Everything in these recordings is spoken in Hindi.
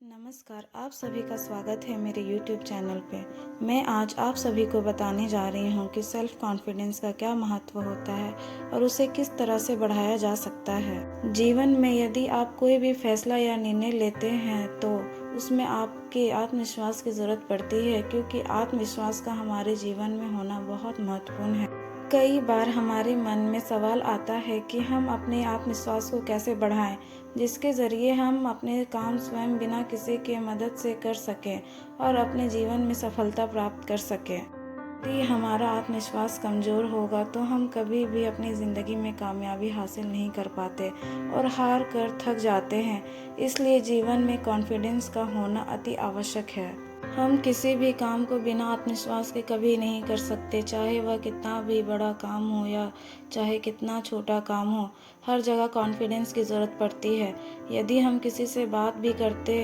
नमस्कार, आप सभी का स्वागत है मेरे YouTube चैनल पे। मैं आज आप सभी को बताने जा रही हूँ कि सेल्फ कॉन्फिडेंस का क्या महत्व होता है और उसे किस तरह से बढ़ाया जा सकता है। जीवन में यदि आप कोई भी फैसला या निर्णय लेते हैं तो उसमें आपके आत्मविश्वास की ज़रूरत पड़ती है, क्योंकि आत्मविश्वास का हमारे जीवन में होना बहुत महत्वपूर्ण है। कई बार हमारे मन में सवाल आता है कि हम अपने आत्मविश्वास को कैसे बढ़ाएं, जिसके ज़रिए हम अपने काम स्वयं बिना किसी के मदद से कर सकें और अपने जीवन में सफलता प्राप्त कर सकें। यदि हमारा आत्मविश्वास कमज़ोर होगा तो हम कभी भी अपनी ज़िंदगी में कामयाबी हासिल नहीं कर पाते और हार कर थक जाते हैं। इसलिए जीवन में कॉन्फिडेंस का होना अति आवश्यक है। हम किसी भी काम को बिना आत्मविश्वास के कभी नहीं कर सकते, चाहे वह कितना भी बड़ा काम हो या चाहे कितना छोटा काम हो। हर जगह कॉन्फिडेंस की ज़रूरत पड़ती है। यदि हम किसी से बात भी करते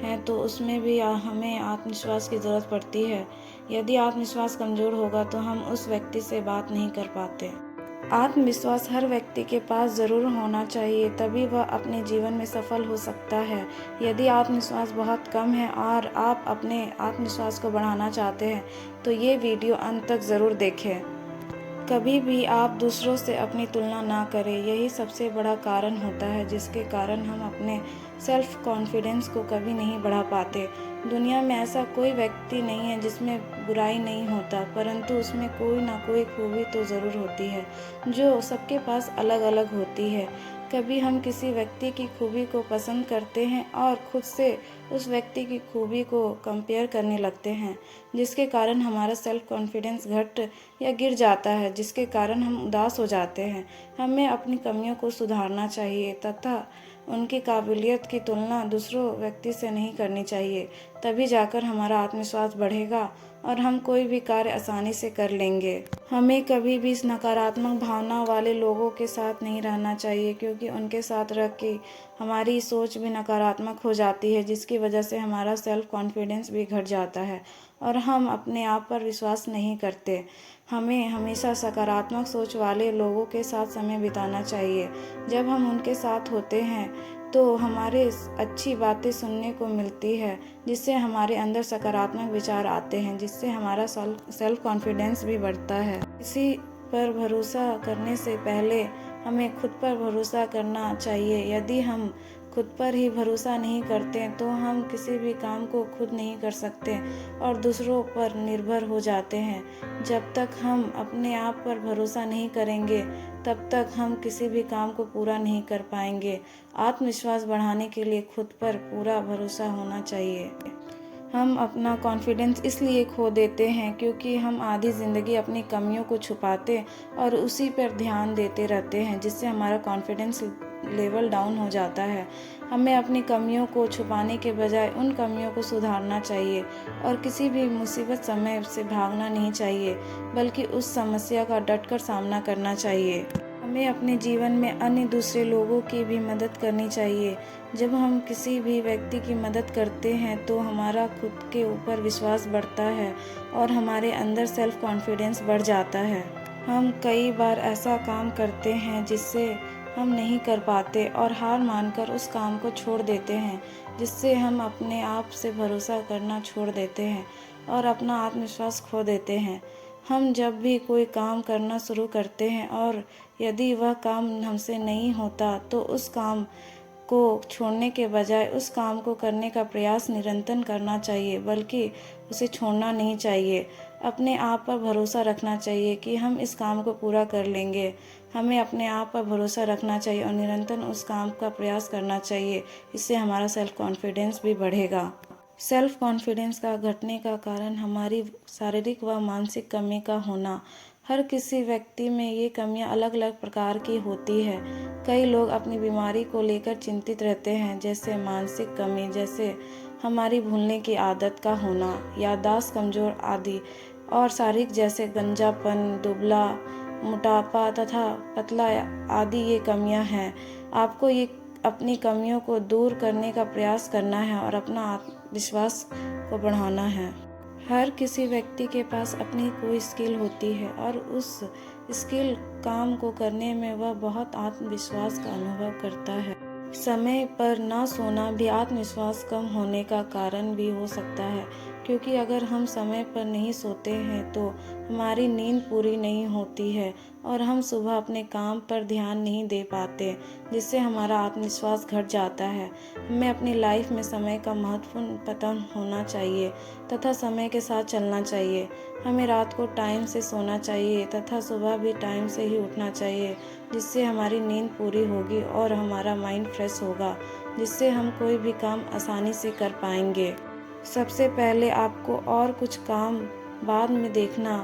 हैं तो उसमें भी हमें आत्मविश्वास की ज़रूरत पड़ती है। यदि आत्मविश्वास कमज़ोर होगा तो हम उस व्यक्ति से बात नहीं कर पाते। आत्मविश्वास हर व्यक्ति के पास ज़रूर होना चाहिए, तभी वह अपने जीवन में सफल हो सकता है। यदि आत्मविश्वास बहुत कम है और आप अपने आत्मविश्वास को बढ़ाना चाहते हैं तो ये वीडियो अंत तक ज़रूर देखें। कभी भी आप दूसरों से अपनी तुलना ना करें, यही सबसे बड़ा कारण होता है जिसके कारण हम अपने सेल्फ कॉन्फिडेंस को कभी नहीं बढ़ा पाते। दुनिया में ऐसा कोई व्यक्ति नहीं है जिसमें बुराई नहीं होता, परंतु उसमें कोई ना कोई खूबी तो ज़रूर होती है जो सबके पास अलग अलग होती है। कभी हम किसी व्यक्ति की खूबी को पसंद करते हैं और खुद से उस व्यक्ति की खूबी को कंपेयर करने लगते हैं, जिसके कारण हमारा सेल्फ कॉन्फिडेंस घट या गिर जाता है, जिसके कारण हम उदास हो जाते हैं। हमें अपनी कमियों को सुधारना चाहिए तथा उनकी काबिलियत की तुलना दूसरों व्यक्ति से नहीं करनी चाहिए। तभी जाकर हमारा आत्मविश्वास बढ़ेगा और हम कोई भी कार्य आसानी से कर लेंगे। हमें कभी भी इस नकारात्मक भावना वाले लोगों के साथ नहीं रहना चाहिए, क्योंकि उनके साथ रह के हमारी सोच भी नकारात्मक हो जाती है, जिसकी वजह से हमारा सेल्फ कॉन्फिडेंस भी घट जाता है और हम अपने आप पर विश्वास नहीं करते। हमें हमेशा सकारात्मक सोच वाले लोगों के साथ समय बिताना चाहिए। जब हम उनके साथ होते हैं तो हमारे अच्छी बातें सुनने को मिलती है, जिससे हमारे अंदर सकारात्मक विचार आते हैं, जिससे हमारा सेल्फ कॉन्फिडेंस भी बढ़ता है। किसी पर भरोसा करने से पहले हमें खुद पर भरोसा करना चाहिए। यदि हम खुद पर ही भरोसा नहीं करते तो हम किसी भी काम को खुद नहीं कर सकते और दूसरों पर निर्भर हो जाते हैं। जब तक हम अपने आप पर भरोसा नहीं करेंगे तब तक हम किसी भी काम को पूरा नहीं कर पाएंगे। आत्मविश्वास बढ़ाने के लिए खुद पर पूरा भरोसा होना चाहिए। हम अपना कॉन्फिडेंस इसलिए खो देते हैं क्योंकि हम आधी ज़िंदगी अपनी कमियों को छुपाते और उसी पर ध्यान देते रहते हैं, जिससे हमारा कॉन्फिडेंस लेवल डाउन हो जाता है। हमें अपनी कमियों को छुपाने के बजाय उन कमियों को सुधारना चाहिए और किसी भी मुसीबत समय से भागना नहीं चाहिए, बल्कि उस समस्या का डटकर सामना करना चाहिए। हमें अपने जीवन में अन्य दूसरे लोगों की भी मदद करनी चाहिए। जब हम किसी भी व्यक्ति की मदद करते हैं तो हमारा खुद के ऊपर विश्वास बढ़ता है और हमारे अंदर सेल्फ कॉन्फिडेंस बढ़ जाता है। हम कई बार ऐसा काम करते हैं जिससे हम नहीं कर पाते और हार मानकर उस काम को छोड़ देते हैं, जिससे हम अपने आप से भरोसा करना छोड़ देते हैं और अपना आत्मविश्वास खो देते हैं। हम जब भी कोई काम करना शुरू करते हैं और यदि वह काम हमसे नहीं होता तो उस काम को छोड़ने के बजाय उस काम को करने का प्रयास निरंतर करना चाहिए, बल्कि उसे छोड़ना नहीं चाहिए। अपने आप पर भरोसा रखना चाहिए कि हम इस काम को पूरा कर लेंगे। हमें अपने आप पर भरोसा रखना चाहिए और निरंतर उस काम का प्रयास करना चाहिए। इससे हमारा सेल्फ कॉन्फिडेंस भी बढ़ेगा। सेल्फ कॉन्फिडेंस का घटने का कारण हमारी शारीरिक व मानसिक कमी का होना। हर किसी व्यक्ति में ये कमियां अलग अलग प्रकार की होती है। कई लोग अपनी बीमारी को लेकर चिंतित रहते हैं, जैसे मानसिक कमी, जैसे हमारी भूलने की आदत का होना, याददाश्त कमज़ोर आदि, और शारीरिक जैसे गंजापन, दुबला, मोटापा तथा पतला आदि ये कमियां हैं। आपको ये अपनी कमियों को दूर करने का प्रयास करना है और अपना आत्मविश्वास को बढ़ाना है। हर किसी व्यक्ति के पास अपनी कोई स्किल होती है और उस स्किल काम को करने में वह बहुत आत्मविश्वास का अनुभव करता है। समय पर ना सोना भी आत्मविश्वास कम होने का कारण भी हो सकता है, क्योंकि अगर हम समय पर नहीं सोते हैं तो हमारी नींद पूरी नहीं होती है और हम सुबह अपने काम पर ध्यान नहीं दे पाते, जिससे हमारा आत्मविश्वास घट जाता है। हमें अपनी लाइफ में समय का महत्वपूर्ण पता होना चाहिए तथा समय के साथ चलना चाहिए। हमें रात को टाइम से सोना चाहिए तथा सुबह भी टाइम से ही उठना चाहिए, जिससे हमारी नींद पूरी होगी और हमारा माइंड फ्रेश होगा, जिससे हम कोई भी काम आसानी से कर पाएंगे। सबसे पहले आपको और कुछ काम बाद में देखना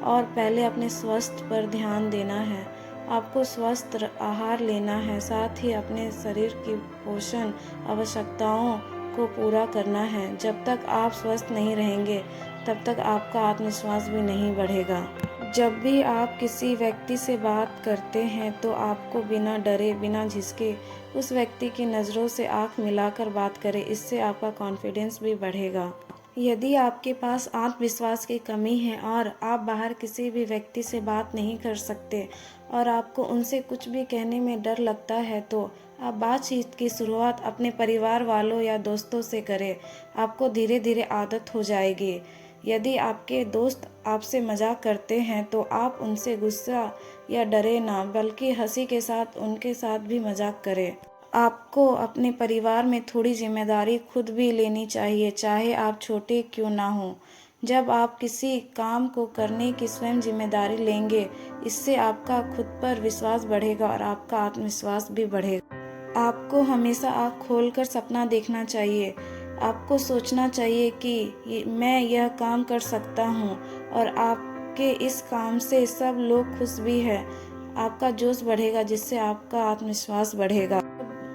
और पहले अपने स्वास्थ्य पर ध्यान देना है। आपको स्वस्थ आहार लेना है, साथ ही अपने शरीर की पोषण आवश्यकताओं को पूरा करना है। जब तक आप स्वस्थ नहीं रहेंगे तब तक आपका आत्मविश्वास भी नहीं बढ़ेगा। जब भी आप किसी व्यक्ति से बात करते हैं तो आपको बिना डरे, बिना झिझके उस व्यक्ति की नज़रों से आंख मिलाकर बात करें। इससे आपका कॉन्फिडेंस भी बढ़ेगा। यदि आपके पास आत्मविश्वास की कमी है और आप बाहर किसी भी व्यक्ति से बात नहीं कर सकते और आपको उनसे कुछ भी कहने में डर लगता है, तो आप बातचीत की शुरुआत अपने परिवार वालों या दोस्तों से करें। आपको धीरे धीरे आदत हो जाएगी। यदि आपके दोस्त आपसे मजाक करते हैं तो आप उनसे गुस्सा या डरे ना, बल्कि हंसी के साथ उनके साथ भी मजाक करें। आपको अपने परिवार में थोड़ी जिम्मेदारी खुद भी लेनी चाहिए, चाहे आप छोटे क्यों ना हो। जब आप किसी काम को करने की स्वयं जिम्मेदारी लेंगे, इससे आपका खुद पर विश्वास बढ़ेगा और आपका आत्मविश्वास भी बढ़ेगा। आपको हमेशा आँख खोलकर सपना देखना चाहिए। आपको सोचना चाहिए कि मैं यह काम कर सकता हूँ और आपके इस काम से सब लोग खुश भी हैं। आपका जोश बढ़ेगा, जिससे आपका आत्मविश्वास बढ़ेगा।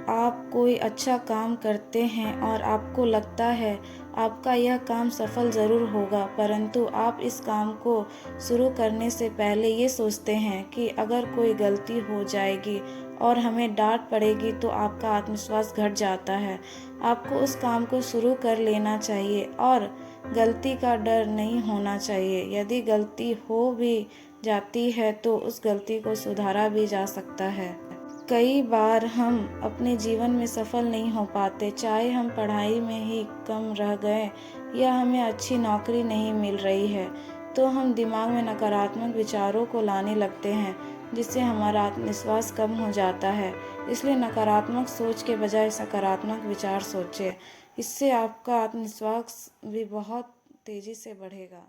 आप कोई अच्छा काम करते हैं और आपको लगता है आपका यह काम सफल ज़रूर होगा, परंतु आप इस काम को शुरू करने से पहले ये सोचते हैं कि अगर कोई गलती हो जाएगी और हमें डांट पड़ेगी तो आपका आत्मविश्वास घट जाता है। आपको उस काम को शुरू कर लेना चाहिए और गलती का डर नहीं होना चाहिए। यदि गलती हो भी जाती है तो उस गलती को सुधारा भी जा सकता है। कई बार हम अपने जीवन में सफल नहीं हो पाते, चाहे हम पढ़ाई में ही कम रह गए या हमें अच्छी नौकरी नहीं मिल रही है, तो हम दिमाग में नकारात्मक विचारों को लाने लगते हैं, जिससे हमारा आत्मविश्वास कम हो जाता है। इसलिए नकारात्मक सोच के बजाय सकारात्मक विचार सोचें। इससे आपका आत्मविश्वास भी बहुत तेज़ी से बढ़ेगा।